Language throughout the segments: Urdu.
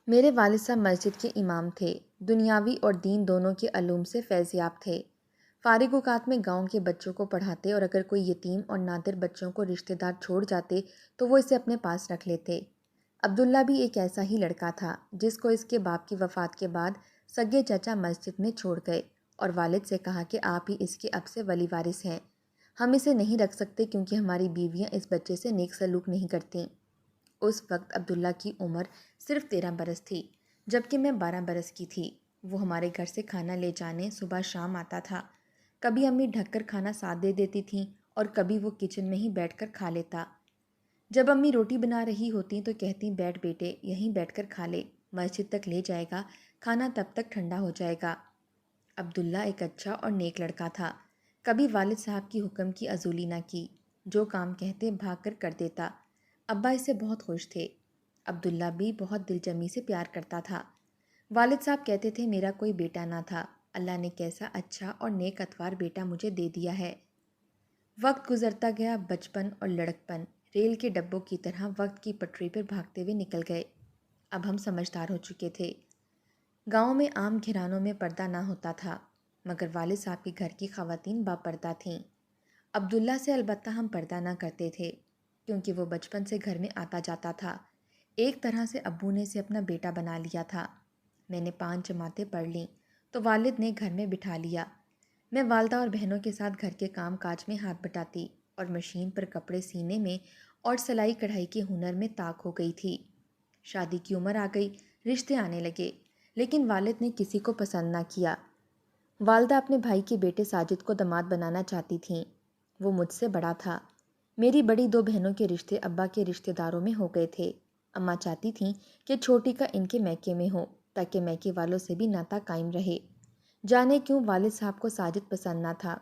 میرے والد صاحب مسجد کے امام تھے، دنیاوی اور دین دونوں کے علوم سے فیض یاب تھے۔ فارغ اوقات میں گاؤں کے بچوں کو پڑھاتے اور اگر کوئی یتیم اور نادر بچوں کو رشتہ دار چھوڑ جاتے تو وہ اسے اپنے پاس رکھ لیتے۔ عبداللہ بھی ایک ایسا ہی لڑکا تھا جس کو اس کے باپ کی وفات کے بعد سگے چچا مسجد میں چھوڑ گئے اور والد سے کہا کہ آپ ہی اس کے اب سے ولی وارث ہیں، ہم اسے نہیں رکھ سکتے کیونکہ ہماری بیویاں اس بچے سے نیک سلوک نہیں کرتیں۔ اس وقت عبداللہ کی عمر صرف 13 برس تھی جبکہ میں 12 برس کی تھی۔ وہ ہمارے گھر سے کھانا لے جانے صبح شام آتا تھا۔ کبھی امی ڈھک کر کھانا ساتھ دے دیتی تھیں اور کبھی وہ کچن میں ہی بیٹھ کر کھا لیتا۔ جب امی روٹی بنا رہی ہوتی تو کہتی بیٹھ بیٹے یہیں بیٹھ کر کھا لے، مسجد تک لے جائے گا، کھانا تب تک ٹھنڈا ہو جائے گا۔ عبداللہ ایک اچھا اور نیک لڑکا تھا، کبھی والد صاحب کی حکم کی عزولی نہ کی، جو کام کہتے بھاگ کر کر دیتا۔ ابا اس سے بہت خوش تھے۔ عبداللہ بھی بہت دل جمی سے پیار کرتا تھا۔ والد صاحب کہتے تھے میرا کوئی بیٹا نہ تھا، اللہ نے کیسا اچھا اور نیک اتوار بیٹا مجھے دے دیا ہے۔ وقت گزرتا گیا، بچپن اور لڑکپن ریل کے ڈبوں کی طرح وقت کی پٹری پر بھاگتے ہوئے نکل گئے۔ اب ہم سمجھدار ہو چکے تھے۔ گاؤں میں عام گھرانوں میں پردہ نہ ہوتا تھا، مگر والد صاحب کے گھر کی خواتین باپردہ تھیں۔ عبداللہ سے البتہ ہم پردہ نہ کرتے تھے کیونکہ وہ بچپن سے گھر میں آتا جاتا تھا۔ ایک طرح سے ابو نے اسے اپنا بیٹا بنا لیا تھا۔ میں نے 5 جماعتیں پڑھ لیں تو والد نے گھر میں بٹھا لیا۔ میں والدہ اور بہنوں کے ساتھ گھر کے کام کاج میں ہاتھ بٹاتی اور مشین پر کپڑے سینے میں اور سلائی کڑھائی کے ہنر میں طاق ہو گئی تھی۔ شادی کی عمر آ گئی، رشتے آنے لگے، لیکن والد نے کسی کو پسند نہ کیا۔ والدہ اپنے بھائی کے بیٹے ساجد کو داماد بنانا چاہتی تھیں۔ وہ مجھ سے بڑا تھا۔ میری بڑی 2 بہنوں کے رشتے ابا کے رشتہ داروں میں ہو گئے تھے۔ اماں چاہتی تھیں کہ چھوٹی کا ان کے میکے میں ہو تاکہ میکے والوں سے بھی ناتا قائم رہے۔ جانے کیوں والد صاحب کو ساجد پسند نہ تھا،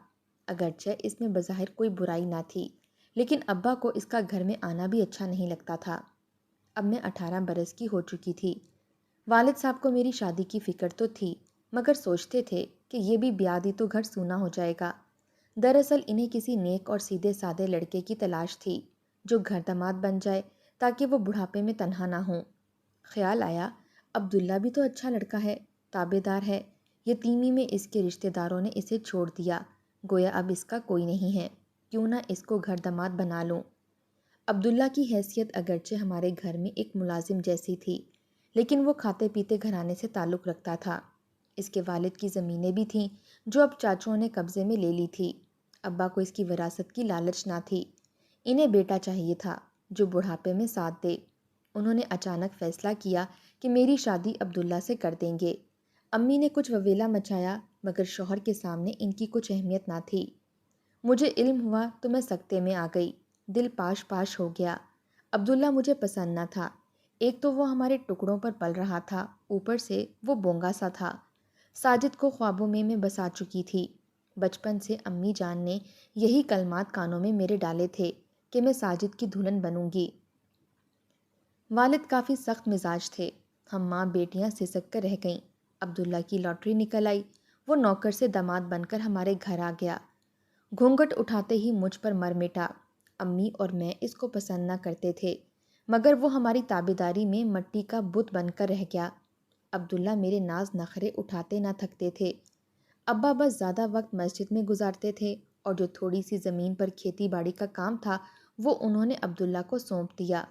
اگرچہ اس میں بظاہر کوئی برائی نہ تھی، لیکن ابا کو اس کا گھر میں آنا بھی اچھا نہیں لگتا تھا۔ اب میں 18 برس کی ہو چکی تھی۔ والد صاحب کو میری شادی کی فکر تو تھی، مگر سوچتے تھے کہ یہ بھی بیاہ دی تو گھر سونا ہو جائے گا۔ دراصل انہیں کسی نیک اور سیدھے سادے لڑکے کی تلاش تھی جو گھر داماد بن جائے تاکہ وہ بڑھاپے میں تنہا نہ ہوں۔ خیال آیا عبداللہ بھی تو اچھا لڑکا ہے، تابع دار ہے، یتیمی میں اس کے رشتہ داروں نے اسے چھوڑ دیا، گویا اب اس کا کوئی نہیں ہے، کیوں نہ اس کو گھر داماد بنا لوں۔ عبداللہ کی حیثیت اگرچہ ہمارے گھر میں ایک ملازم جیسی تھی، لیکن وہ کھاتے پیتے گھرانے سے تعلق رکھتا تھا۔ اس کے والد کی زمینیں بھی تھیں جو اب چاچوں نے قبضے میں لے لی تھی۔ ابا کو اس کی وراثت کی لالچ نہ تھی، انہیں بیٹا چاہیے تھا جو بڑھاپے میں ساتھ دے۔ انہوں نے اچانک فیصلہ کیا کہ میری شادی عبداللہ سے کر دیں گے۔ امی نے کچھ وویلا مچایا مگر شوہر کے سامنے ان کی کچھ اہمیت نہ تھی۔ مجھے علم ہوا تو میں سکتے میں آ گئی، دل پاش پاش ہو گیا۔ عبداللہ مجھے پسند نہ تھا، ایک تو وہ ہمارے ٹکڑوں پر پل رہا تھا، اوپر سے وہ بونگا سا تھا۔ ساجد کو خوابوں میں بسا چکی تھی۔ بچپن سے امی جان نے یہی کلمات کانوں میں میرے ڈالے تھے کہ میں ساجد کی دلہن بنوں گی۔ والد کافی سخت مزاج تھے، ہم ماں بیٹیاں سسک کر رہ گئیں۔ عبداللہ کی لاٹری نکل آئی، وہ نوکر سے داماد بن کر ہمارے گھر آ گیا۔ گھونگھٹ اٹھاتے ہی مجھ پر مر مٹا۔ امی اور میں اس کو پسند نہ کرتے تھے، مگر وہ ہماری تابعداری میں مٹی کا بت بن کر رہ گیا۔ عبداللہ میرے ناز نخرے اٹھاتے نہ تھکتے تھے۔ ابا بس زیادہ وقت مسجد میں گزارتے تھے اور جو تھوڑی سی زمین پر کھیتی باڑی کا کام تھا وہ انہوں نے عبداللہ کو سونپ دیا۔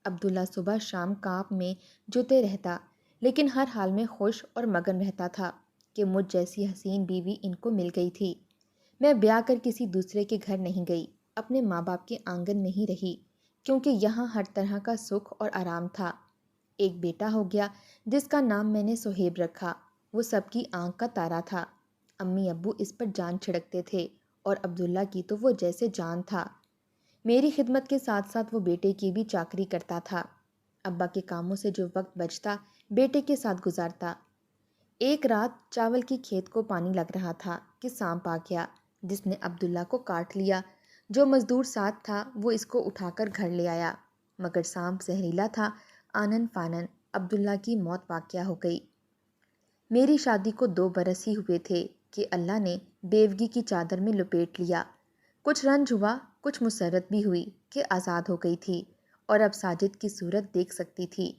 عبداللہ صبح شام کام میں جتے رہتا، لیکن ہر حال میں خوش اور مگن رہتا تھا کہ مجھ جیسی حسین بیوی ان کو مل گئی تھی۔ میں بیاہ کر کسی دوسرے کے گھر نہیں گئی، اپنے ماں باپ کے آنگن میں ہی رہی، کیونکہ یہاں ہر طرح کا سکھ اور آرام تھا۔ ایک بیٹا ہو گیا جس کا نام میں نے سہیب رکھا، وہ سب کی آنکھ کا تارا تھا۔ امی ابو اس پر جان چھڑکتے تھے اور عبداللہ کی تو وہ جیسے جان تھا۔ میری خدمت کے ساتھ ساتھ وہ بیٹے کی بھی چاکری کرتا تھا۔ ابا کے کاموں سے جو وقت بچتا بیٹے کے ساتھ گزارتا۔ ایک رات چاول کی کھیت کو پانی لگ رہا تھا کہ سانپ آ گیا جس نے عبداللہ کو کاٹ لیا۔ جو مزدور ساتھ تھا وہ اس کو اٹھا کر گھر لے آیا، مگر سانپ زہریلا تھا۔ آنن فانن عبداللہ کی موت واقع ہو گئی۔ میری شادی کو 2 برس ہی ہوئے تھے کہ اللہ نے بیوگی کی چادر میں لپیٹ لیا۔ کچھ رنج ہوا، کچھ مسرت بھی ہوئی کہ آزاد ہو گئی تھی اور اب ساجد کی صورت دیکھ سکتی تھی۔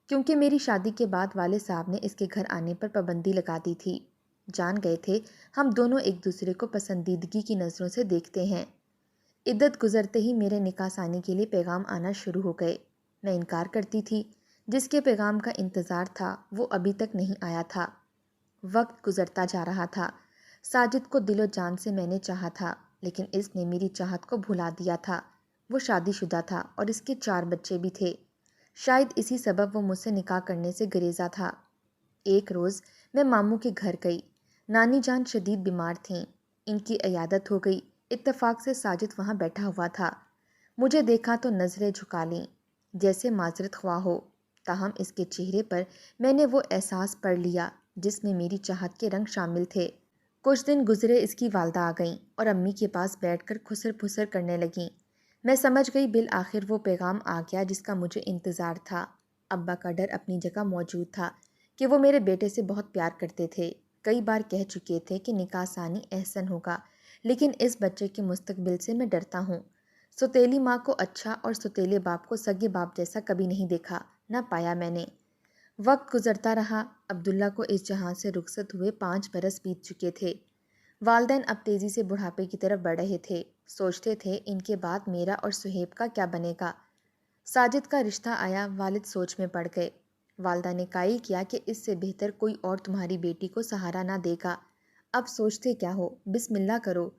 کیونکہ میری شادی کے بعد والد صاحب نے اس کے گھر آنے پر پابندی لگا دی تھی۔ جان گئے تھے ہم دونوں ایک دوسرے کو پسندیدگی کی نظروں سے دیکھتے ہیں۔ عدت گزرتے ہی میرے نکاح ثانی کے لیے پیغام آنا شروع ہو گئے۔ میں انکار کرتی تھی۔ جس کے پیغام کا انتظار تھا وہ ابھی تک نہیں آیا تھا۔ وقت گزرتا جا رہا تھا۔ ساجد کو دل و جان سے میں نے چاہا تھا، لیکن اس نے میری چاہت کو بھلا دیا تھا۔ وہ شادی شدہ تھا اور اس کے 4 بچے بھی تھے۔ شاید اسی سبب وہ مجھ سے نکاح کرنے سے گریزا تھا۔ ایک روز میں ماموں کے گھر گئی۔ نانی جان شدید بیمار تھیں۔ ان کی عیادت ہو گئی۔ اتفاق سے ساجد وہاں بیٹھا ہوا تھا۔ مجھے دیکھا تو نظریں جھکا لیں، جیسے معذرت خواہ ہو۔ تاہم اس کے چہرے پر میں نے وہ احساس پڑھ لیا جس میں میری چاہت کے رنگ شامل تھے۔ کچھ دن گزرے، اس کی والدہ آ گئیں اور امی کے پاس بیٹھ کر خسر پھسر کرنے لگیں۔ میں سمجھ گئی بالآخر وہ پیغام آ گیا جس کا مجھے انتظار تھا۔ ابا کا ڈر اپنی جگہ موجود تھا کہ وہ میرے بیٹے سے بہت پیار کرتے تھے۔ کئی بار کہہ چکے تھے کہ نکاح ثانی احسن ہوگا، لیکن اس بچے کے مستقبل سے میں ڈرتا ہوں۔ سوتیلی ماں کو اچھا اور سوتیلے باپ کو سگے باپ جیسا کبھی نہیں دیکھا، نہ پایا میں نے۔ وقت گزرتا رہا۔ عبداللہ کو اس جہاں سے رخصت ہوئے 5 برس بیت چکے تھے۔ والدین اب تیزی سے بڑھاپے کی طرف بڑھ رہے تھے۔ سوچتے تھے ان کے بعد میرا اور سہیب کا کیا بنے گا۔ ساجد کا رشتہ آیا، والد سوچ میں پڑ گئے۔ والدہ نے قائل کیا کہ اس سے بہتر کوئی اور تمہاری بیٹی کو سہارا نہ دے گا۔ اب سوچتے کیا ہو، بسم اللہ کرو۔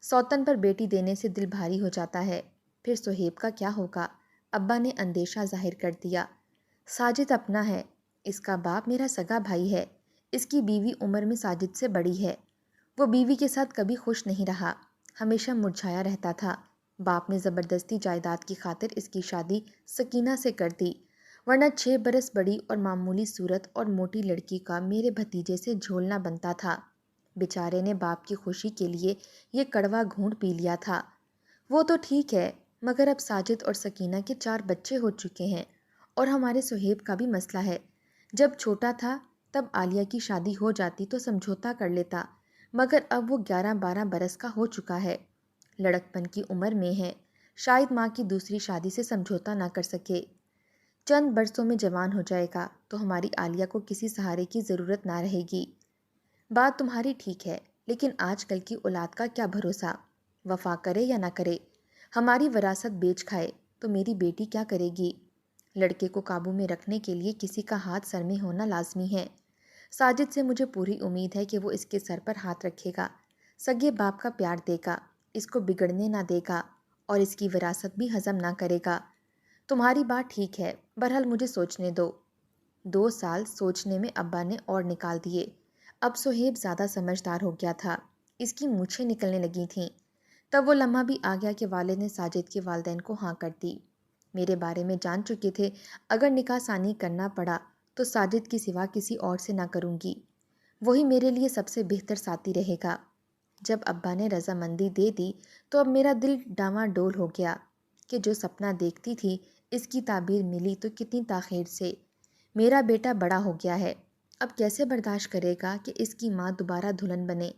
سوتن پر بیٹی دینے سے دل بھاری ہو جاتا ہے۔ پھر سہیب کا کیا ہوگا؟ ابا نے اندیشہ ظاہر کر دیا۔ ساجد اپنا ہے، اس کا باپ میرا سگا بھائی ہے۔ اس کی بیوی عمر میں ساجد سے بڑی ہے۔ وہ بیوی کے ساتھ کبھی خوش نہیں رہا، ہمیشہ مرجھایا رہتا تھا۔ باپ نے زبردستی جائیداد کی خاطر اس کی شادی سکینہ سے کر دی، ورنہ 6 برس بڑی اور معمولی صورت اور موٹی لڑکی کا میرے بھتیجے سے جھولنا بنتا تھا۔ بیچارے نے باپ کی خوشی کے لیے یہ کڑوا گھونٹ پی لیا تھا۔ وہ تو ٹھیک ہے، مگر اب ساجد اور سکینہ کے 4 بچے ہو چکے ہیں، اور ہمارے سہیب کا بھی مسئلہ ہے۔ جب چھوٹا تھا تب عالیہ کی شادی ہو جاتی تو سمجھوتا کر لیتا، مگر اب وہ 11-12 برس کا ہو چکا ہے، لڑکپن کی عمر میں ہے، شاید ماں کی دوسری شادی سے سمجھوتا نہ کر سکے۔ چند برسوں میں جوان ہو جائے گا تو ہماری عالیہ کو کسی سہارے کی ضرورت نہ رہے گی۔ بات تمہاری ٹھیک ہے، لیکن آج کل کی اولاد کا کیا بھروسہ، وفا کرے یا نہ کرے۔ ہماری وراثت بیچ کھائے تو میری بیٹی کیا کرے گی۔ لڑکے کو قابو میں رکھنے کے لیے کسی کا ہاتھ سر میں ہونا لازمی ہے۔ ساجد سے مجھے پوری امید ہے کہ وہ اس کے سر پر ہاتھ رکھے گا، سگے باپ کا پیار دے گا، اس کو بگڑنے نہ دے گا، اور اس کی وراثت بھی ہضم نہ کرے گا۔ تمہاری بات ٹھیک ہے، بہرحال مجھے سوچنے دو۔ 2 سال سوچنے میں ابا نے اور نکال دیے۔ اب سہیب زیادہ سمجھدار ہو گیا تھا، اس کی مونچھیں نکلنے لگی تھیں۔ تب وہ لمحہ بھی آ گیا کہ والد نے ساجد کے والدین کو ہاں کر دی۔ میرے بارے میں جان چکے تھے، اگر نکاح ثانی کرنا پڑا تو ساجد کی سوا کسی اور سے نہ کروں گی، وہی میرے لیے سب سے بہتر ساتھی رہے گا۔ جب ابا نے رضامندی دے دی تو اب میرا دل ڈاواں ڈول ہو گیا کہ جو سپنا دیکھتی تھی اس کی تعبیر ملی تو کتنی تاخیر سے۔ میرا بیٹا بڑا ہو گیا ہے، اب کیسے برداشت کرے گا کہ اس کی ماں دوبارہ دلہن بنے؟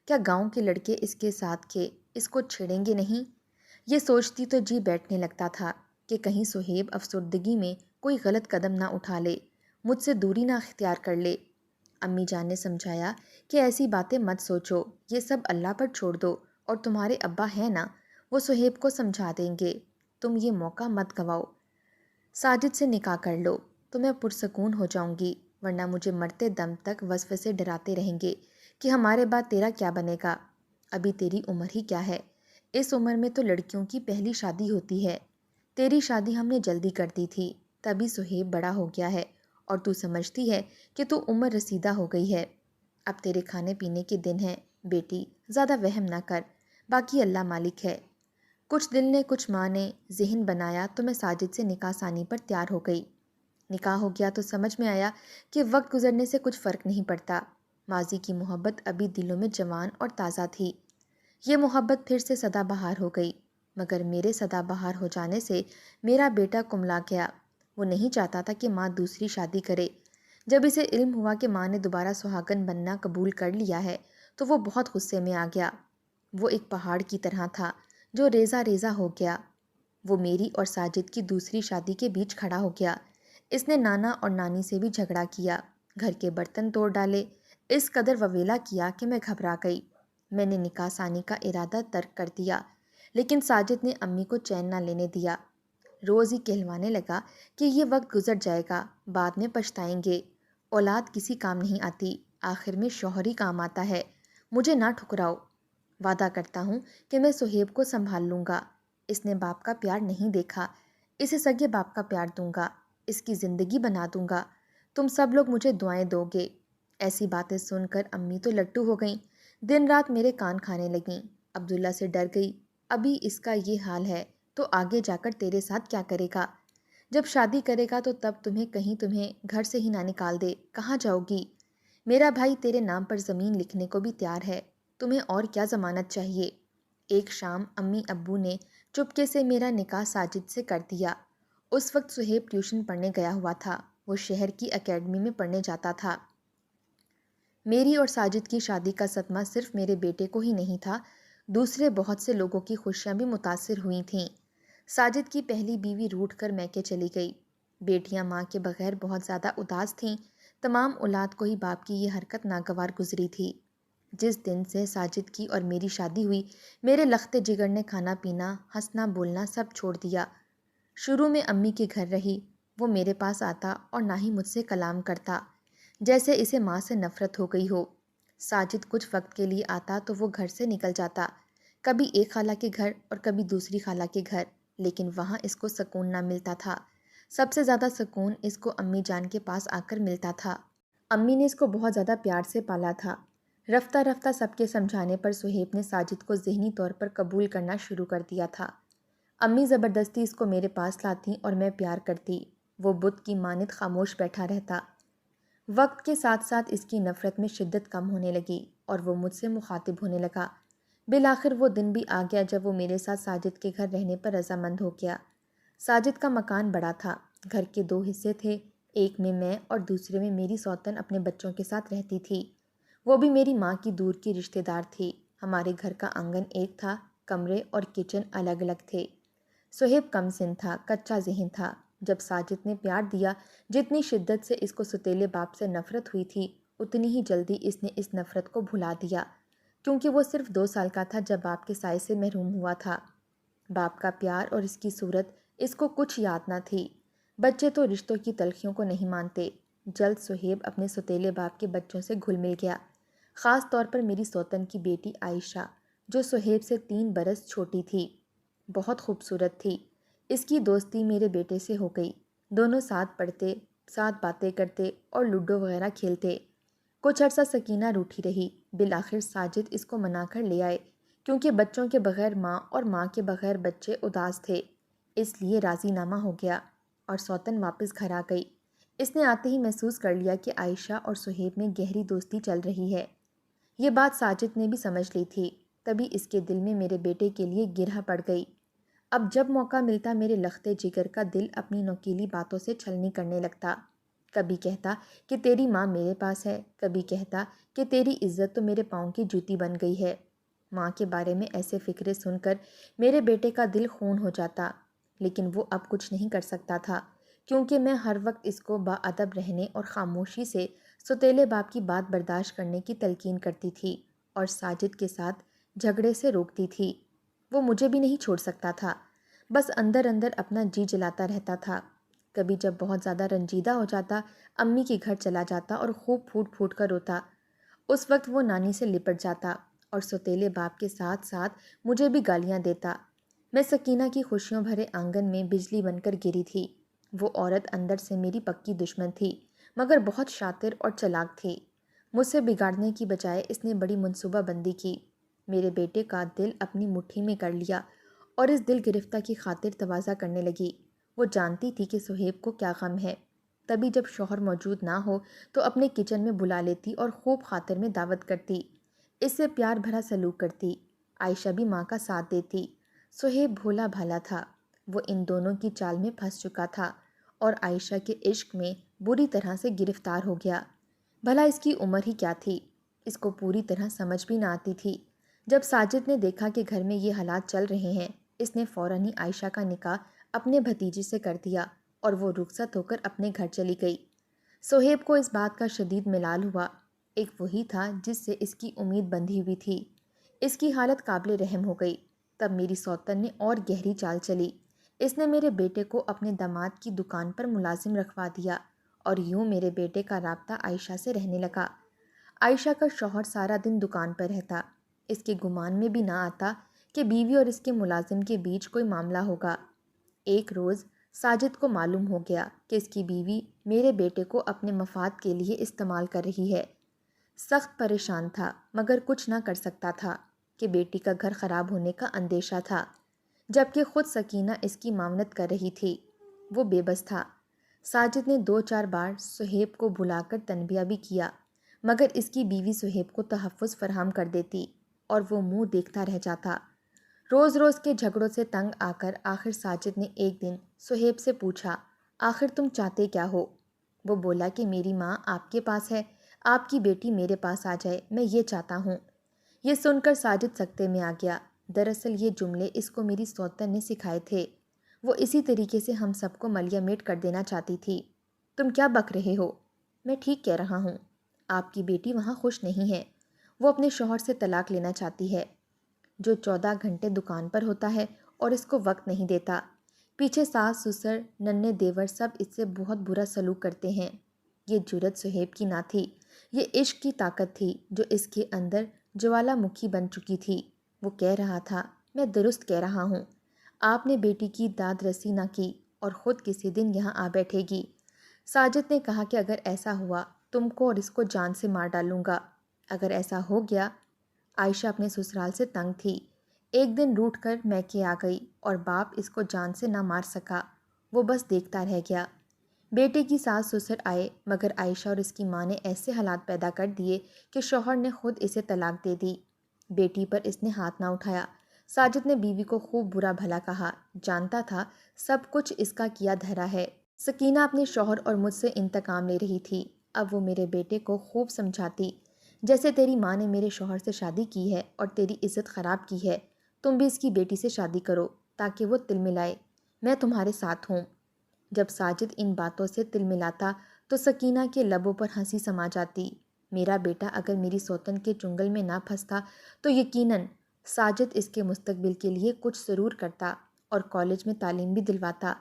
کیا گاؤں کے لڑکے اس کے ساتھ کے اس کو چھیڑیں گے نہیں؟ یہ سوچتی تو جی بیٹھنے لگتا تھا کہ کہیں سہیب افسردگی میں کوئی غلط قدم نہ اٹھا لے، مجھ سے دوری نہ اختیار کر لے۔ امی جان نے سمجھایا کہ ایسی باتیں مت سوچو، یہ سب اللہ پر چھوڑ دو، اور تمہارے ابا ہیں نا، وہ سہیب کو سمجھا دیں گے، تم یہ موقع مت گواؤ۔ ساجد سے نکاح کر لو تو میں پرسکون ہو جاؤں گی، ورنہ مجھے مرتے دم تک وسوسے ڈراتے رہیں گے کہ ہمارے بعد تیرا کیا بنے گا۔ ابھی تیری عمر ہی کیا ہے، اس عمر میں تو لڑکیوں کی پہلی شادی ہوتی ہے۔ تیری شادی ہم نے جلدی کر دی تھی، تبھی سہیب بڑا ہو گیا ہے، اور تو سمجھتی ہے کہ تو عمر رسیدہ ہو گئی ہے۔ اب تیرے کھانے پینے کے دن ہیں، بیٹی زیادہ وہم نہ کر، باقی اللہ مالک ہے۔ کچھ دل نے کچھ ماں نے ذہن بنایا تو میں ساجد سے نکاح ثانی پر تیار ہو گئی۔ نکاح ہو گیا تو سمجھ میں آیا کہ وقت گزرنے سے کچھ فرق نہیں پڑتا، ماضی کی محبت ابھی دلوں میں جوان اور تازہ تھی۔ یہ محبت پھر سے سدا بہار ہو گئی، مگر میرے سدا بہار ہو جانے سے میرا بیٹا کملا گیا۔ وہ نہیں چاہتا تھا کہ ماں دوسری شادی کرے۔ جب اسے علم ہوا کہ ماں نے دوبارہ سہاگن بننا قبول کر لیا ہے تو وہ بہت غصے میں آ گیا۔ وہ ایک پہاڑ کی طرح تھا جو ریزہ ریزہ ہو گیا۔ وہ میری اور ساجد کی دوسری شادی کے بیچ کھڑا ہو گیا۔ اس نے نانا اور نانی سے بھی جھگڑا کیا، گھر کے برتن توڑ ڈالے، اس قدر وویلا کیا کہ میں گھبرا گئی۔ میں نے نکاح ثانی کا ارادہ ترک کر دیا، لیکن ساجد نے امی کو چین نہ لینے دیا۔ روز ہی کہلوانے لگا کہ یہ وقت گزر جائے گا، بعد میں پچھتائیں گے، اولاد کسی کام نہیں آتی، آخر میں شوہر ہی کام آتا ہے، مجھے نہ ٹھکراؤ۔ وعدہ کرتا ہوں کہ میں سہیب کو سنبھال لوں گا، اس نے باپ کا پیار نہیں دیکھا، اسے سگے باپ کا پیار دوں گا، اس کی زندگی بنا دوں گا، تم سب لوگ مجھے دعائیں دو گے۔ ایسی باتیں سن کر امی تو لٹو ہو گئیں، دن رات میرے کان کھانے لگیں۔ عبداللہ سے ڈر گئی، ابھی اس کا یہ حال ہے تو آگے جا کر تیرے ساتھ کیا کرے گا؟ جب شادی کرے گا تو تب تمہیں گھر سے ہی نہ نکال دے، کہاں جاؤ گی؟ میرا بھائی تیرے نام پر زمین لکھنے کو بھی تیار ہے، تمہیں اور کیا ضمانت چاہیے؟ ایک شام امی ابو نے چپکے سے میرا نکاح ساجد سے کر دیا۔ اس وقت سہیب ٹیوشن پڑھنے گیا ہوا تھا، وہ شہر کی اکیڈمی میں پڑھنے جاتا تھا۔ میری اور ساجد کی شادی کا صدمہ صرف میرے بیٹے کو ہی نہیں تھا، دوسرے بہت سے لوگوں کی خوشیاں بھی متاثر ہوئی تھیں۔ ساجد کی پہلی بیوی روٹھ کر میکے چلی گئی، بیٹیاں ماں کے بغیر بہت زیادہ اداس تھیں، تمام اولاد کو ہی باپ کی یہ حرکت ناگوار گزری تھی۔ جس دن سے ساجد کی اور میری شادی ہوئی، میرے لخت جگر نے کھانا پینا، ہنسنا بولنا سب چھوڑ دیا۔ شروع میں امی کے گھر رہی، وہ میرے پاس آتا اور نہ ہی مجھ سے کلام کرتا، جیسے اسے ماں سے نفرت ہو گئی ہو۔ ساجد کچھ وقت کے لیے آتا تو وہ گھر سے نکل جاتا، کبھی ایک خالہ کے گھر اور کبھی دوسری خالہ کے گھر، لیکن وہاں اس کو سکون نہ ملتا تھا۔ سب سے زیادہ سکون اس کو امی جان کے پاس آ کر ملتا تھا۔ امی نے اس کو بہت زیادہ پیار سے پالا تھا۔ رفتہ رفتہ سب کے سمجھانے پر سہیب نے ساجد کو ذہنی طور پر قبول کرنا شروع کر دیا تھا۔ امی زبردستی اس کو میرے پاس لاتی اور میں پیار کرتی، وہ بت کی مانند خاموش بیٹھا رہتا۔ وقت کے ساتھ ساتھ اس کی نفرت میں شدت کم ہونے لگی اور وہ مجھ سے مخاطب ہونے لگا۔ بالآخر وہ دن بھی آ گیا جب وہ میرے ساتھ ساجد کے گھر رہنے پر رضامند ہو گیا۔ ساجد کا مکان بڑا تھا، گھر کے 2 حصے تھے، ایک میں اور دوسرے میں میری سوتن اپنے بچوں کے ساتھ رہتی تھی، وہ بھی میری ماں کی دور کی رشتہ دار تھی۔ ہمارے گھر کا آنگن ایک تھا، کمرے اور کچن الگ الگ تھے۔ سہیب کم سن تھا، کچا ذہن تھا۔ جب ساجد نے پیار دیا، جتنی شدت سے اس کو ستیلے باپ سے نفرت ہوئی تھی، اتنی ہی جلدی اس نے اس نفرت کو بھلا دیا، کیونکہ وہ صرف 2 سال کا تھا جب باپ کے سائے سے محروم ہوا تھا۔ باپ کا پیار اور اس کی صورت اس کو کچھ یاد نہ تھی۔ بچے تو رشتوں کی تلخیوں کو نہیں مانتے۔ جلد سہیب اپنے ستیلے باپ کے بچوں سے گھل مل گیا، خاص طور پر میری سوتن کی بیٹی عائشہ، جو سہیب سے 3 برس چھوٹی تھی، بہت خوبصورت تھی۔ اس کی دوستی میرے بیٹے سے ہو گئی، دونوں ساتھ پڑھتے، ساتھ باتیں کرتے اور لوڈو وغیرہ کھیلتے۔ کچھ عرصہ سکینہ روٹھی رہی، بالآخر ساجد اس کو منا کر لے آئے، کیونکہ بچوں کے بغیر ماں اور ماں کے بغیر بچے اداس تھے، اس لیے راضی نامہ ہو گیا اور سوتن واپس گھر آ گئی۔ اس نے آتے ہی محسوس کر لیا کہ عائشہ اور سہیب میں گہری دوستی چل رہی ہے۔ یہ بات ساجد نے بھی سمجھ لی تھی، تبھی اس کے دل میں میرے بیٹے کے لیے گرہ پڑ گئی۔ اب جب موقع ملتا میرے لخت جگر کا دل اپنی نوکیلی باتوں سے چھلنی کرنے لگتا، کبھی کہتا کہ تیری ماں میرے پاس ہے، کبھی کہتا کہ تیری عزت تو میرے پاؤں کی جوتی بن گئی ہے۔ ماں کے بارے میں ایسے فکرے سن کر میرے بیٹے کا دل خون ہو جاتا، لیکن وہ اب کچھ نہیں کر سکتا تھا، کیونکہ میں ہر وقت اس کو باادب رہنے اور خاموشی سے ستیلے باپ کی بات برداشت کرنے کی تلقین کرتی تھی اور ساجد کے ساتھ جھگڑے سے روکتی تھی۔ وہ مجھے بھی نہیں چھوڑ سکتا تھا، بس اندر اندر اپنا جی جلاتا رہتا تھا۔ کبھی جب بہت زیادہ رنجیدہ ہو جاتا، امی کے گھر چلا جاتا اور خوب پھوٹ پھوٹ کر روتا۔ اس وقت وہ نانی سے لپٹ جاتا اور ستیلے باپ کے ساتھ ساتھ مجھے بھی گالیاں دیتا۔ میں سکینہ کی خوشیوں بھرے آنگن میں بجلی بن کر گری تھی۔ وہ عورت اندر سے میری پکی دشمن تھی، مگر بہت شاطر اور چلاک تھی۔ مجھ سے بگاڑنے کی بجائے اس نے بڑی منصوبہ بندی کی، میرے بیٹے کا دل اپنی مٹھی میں کر لیا اور اس دل گرفتہ کی خاطر تواضع کرنے لگی۔ وہ جانتی تھی کہ سہیب کو کیا غم ہے، تبھی جب شوہر موجود نہ ہو تو اپنے کچن میں بلا لیتی اور خوب خاطر میں دعوت کرتی، اس سے پیار بھرا سلوک کرتی۔ عائشہ بھی ماں کا ساتھ دیتی۔ سہیب بھولا بھالا تھا، وہ ان دونوں کی چال میں پھنس چکا تھا اور عائشہ کے عشق میں بری طرح سے گرفتار ہو گیا۔ بھلا اس کی عمر ہی کیا تھی، اس کو پوری طرح سمجھ بھی نہ آتی تھی۔ جب ساجد نے دیکھا کہ گھر میں یہ حالات چل رہے ہیں، اس نے فوراً ہی عائشہ کا نکاح اپنے بھتیجے سے کر دیا اور وہ رخصت ہو کر اپنے گھر چلی گئی۔ صہیب کو اس بات کا شدید ملال ہوا۔ ایک وہی تھا جس سے اس کی امید بندھی ہوئی تھی۔ اس کی حالت قابل رحم ہو گئی۔ تب میری سوتن نے اور گہری چال چلی۔ اس نے میرے بیٹے کو اپنے داماد کی دکان پر ملازم رکھوا دیا اور یوں میرے بیٹے کا رابطہ عائشہ سے رہنے لگا۔ عائشہ کا شوہر سارا دن دکان پر رہتا۔ اس کے گمان میں بھی نہ آتا کہ بیوی اور اس کے ملازم کے بیچ کوئی معاملہ ہوگا۔ ایک روز ساجد کو معلوم ہو گیا کہ اس کی بیوی میرے بیٹے کو اپنے مفاد کے لیے استعمال کر رہی ہے۔ سخت پریشان تھا مگر کچھ نہ کر سکتا تھا کہ بیٹی کا گھر خراب ہونے کا اندیشہ تھا، جبکہ خود سکینہ اس کی معاونت کر رہی تھی۔ وہ بے بس تھا۔ ساجد نے 2-4 بار صہیب کو بلا کر تنبیہ بھی کیا مگر اس کی بیوی صہیب کو تحفظ فراہم کر دیتی اور وہ منہ دیکھتا رہ جاتا۔ روز روز کے جھگڑوں سے تنگ آ کر آخر ساجد نے ایک دن صہیب سے پوچھا، آخر تم چاہتے کیا ہو؟ وہ بولا کہ میری ماں آپ کے پاس ہے، آپ کی بیٹی میرے پاس آ جائے، میں یہ چاہتا ہوں۔ یہ سن کر ساجد سکتے میں آ گیا۔ دراصل یہ جملے اس کو میری سوتن نے سکھائے تھے۔ وہ اسی طریقے سے ہم سب کو ملیا میٹ کر دینا چاہتی تھی۔ تم کیا بک رہے ہو؟ میں ٹھیک کہہ رہا ہوں۔ آپ کی بیٹی وہاں خوش نہیں ہے۔ وہ اپنے شوہر سے طلاق لینا چاہتی ہے، جو 14 گھنٹے دکان پر ہوتا ہے اور اس کو وقت نہیں دیتا۔ پیچھے ساس سسر ننھے دیور سب اس سے بہت برا سلوک کرتے ہیں۔ یہ جرأت صہیب کی نہ تھی، یہ عشق کی طاقت تھی جو اس کے اندر جوالا مکھی بن چکی تھی۔ وہ کہہ رہا تھا، میں درست کہہ رہا ہوں۔ آپ نے بیٹی کی داد رسی نہ کی اور خود کسی دن یہاں آ بیٹھے گی۔ ساجد نے کہا کہ اگر ایسا ہوا تم کو اور اس کو جان سے مار ڈالوں گا۔ اگر ایسا ہو گیا۔ عائشہ اپنے سسرال سے تنگ تھی۔ ایک دن روٹھ کر میکے آ گئی اور باپ اس کو جان سے نہ مار سکا۔ وہ بس دیکھتا رہ گیا۔ بیٹے کی ساس سسر آئے مگر عائشہ اور اس کی ماں نے ایسے حالات پیدا کر دیے کہ شوہر نے خود اسے طلاق دے دی۔ بیٹی پر اس نے ہاتھ نہ اٹھایا۔ ساجد نے بیوی کو خوب برا بھلا کہا، جانتا تھا سب کچھ اس کا کیا دھرا ہے۔ سکینہ اپنے شوہر اور مجھ سے انتقام لے رہی تھی۔ اب وہ میرے بیٹے کو خوب سمجھاتی، جیسے تیری ماں نے میرے شوہر سے شادی کی ہے اور تیری عزت خراب کی ہے، تم بھی اس کی بیٹی سے شادی کرو تاکہ وہ تل ملائے، میں تمہارے ساتھ ہوں۔ جب ساجد ان باتوں سے تل ملاتا تو سکینہ کے لبوں پر ہنسی سما جاتی۔ میرا بیٹا اگر میری سوتن کے چنگل میں نہ پھنستا تو یقیناً ساجد اس کے مستقبل کے لیے کچھ ضرور کرتا اور کالج میں تعلیم بھی دلواتا،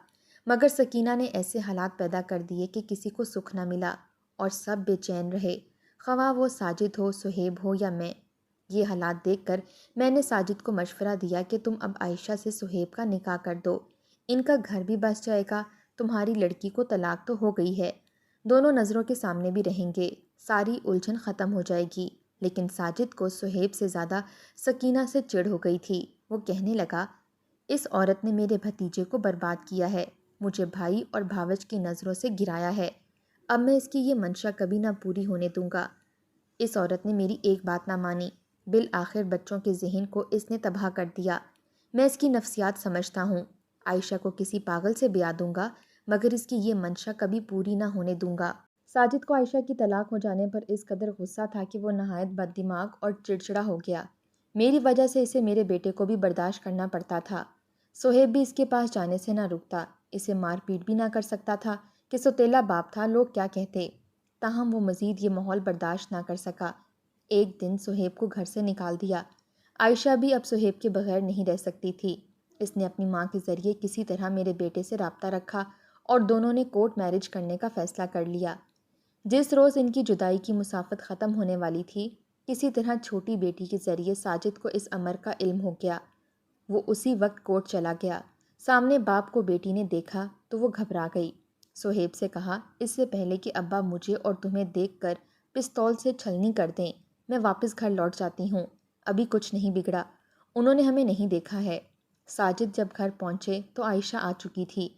مگر سکینہ نے ایسے حالات پیدا کر دیے کہ کسی کو سکھ نہ ملا اور سب بے چین رہے، خواہ وہ ساجد ہو، صہیب ہو یا میں۔ یہ حالات دیکھ کر میں نے ساجد کو مشورہ دیا کہ تم اب عائشہ سے صہیب کا نکاح کر دو، ان کا گھر بھی بس جائے گا، تمہاری لڑکی کو طلاق تو ہو گئی ہے، دونوں نظروں کے سامنے بھی رہیں گے، ساری الجھن ختم ہو جائے گی۔ لیکن ساجد کو صہیب سے زیادہ سکینہ سے چڑ ہو گئی تھی۔ وہ کہنے لگا، اس عورت نے میرے بھتیجے کو برباد کیا ہے، مجھے بھائی اور بھاوج کی نظروں سے گرایا ہے، اب میں اس کی یہ منشا کبھی نہ پوری ہونے دوں گا۔ اس عورت نے میری ایک بات نہ مانی، بالآخر بچوں کے ذہن کو اس نے تباہ کر دیا۔ میں اس کی نفسیات سمجھتا ہوں، عائشہ کو کسی پاگل سے بیاہ دوں گا مگر اس کی یہ منشا کبھی پوری نہ ہونے دوں گا۔ ساجد کو عائشہ کی طلاق ہو جانے پر اس قدر غصہ تھا کہ وہ نہایت بد دماغ اور چڑچڑا ہو گیا۔ میری وجہ سے اسے میرے بیٹے کو بھی برداشت کرنا پڑتا تھا۔ صہیب بھی اس کے پاس جانے سے نہ رکتا، اسے مار پیٹ بھی نہ کر سکتا تھا کہ سوتیلا باپ تھا، لوگ کیا کہتے۔ تاہم وہ مزید یہ ماحول برداشت نہ کر سکا۔ ایک دن صہیب کو گھر سے نکال دیا۔ عائشہ بھی اب صہیب کے بغیر نہیں رہ سکتی تھی۔ اس نے اپنی ماں کے ذریعے کسی طرح میرے بیٹے سے رابطہ رکھا اور دونوں نے کورٹ میرج کرنے کا فیصلہ کر لیا۔ جس روز ان کی جدائی کی مسافت ختم ہونے والی تھی، کسی طرح چھوٹی بیٹی کے ذریعے ساجد کو اس امر کا علم ہو گیا۔ وہ اسی وقت کورٹ چلا گیا۔ سامنے باپ کو بیٹی نے دیکھا تو وہ گھبرا گئی۔ صہیب سے کہا، اس سے پہلے کہ ابا مجھے اور تمہیں دیکھ کر پستول سے چھلنی کر دیں، میں واپس گھر لوٹ جاتی ہوں، ابھی کچھ نہیں بگڑا، انہوں نے ہمیں نہیں دیکھا ہے۔ ساجد جب گھر پہنچے تو عائشہ آ چکی تھی۔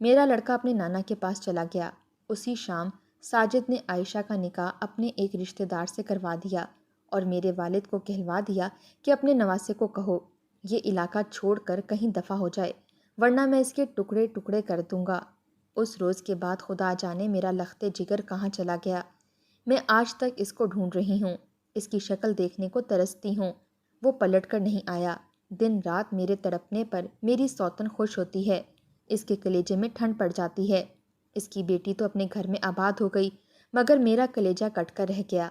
میرا لڑکا اپنے نانا کے پاس چلا گیا۔ اسی شام ساجد نے عائشہ کا نکاح اپنے ایک رشتہ دار سے کروا دیا اور میرے والد کو کہلوا دیا کہ اپنے نواسے کو کہو یہ علاقہ چھوڑ کر کہیں دفع ہو جائے ورنہ میں اس کے ٹکڑے ٹکڑے کر دوں گا۔ اس روز کے بعد خدا جانے میرا لخت جگر کہاں چلا گیا۔ میں آج تک اس کو ڈھونڈ رہی ہوں، اس کی شکل دیکھنے کو ترستی ہوں۔ وہ پلٹ کر نہیں آیا۔ دن رات میرے تڑپنے پر میری سوتن خوش ہوتی ہے، اس کے کلیجے میں ٹھنڈ پڑ جاتی ہے۔ اس کی بیٹی تو اپنے گھر میں آباد ہو گئی، مگر میرا کلیجہ کٹ کر رہ گیا۔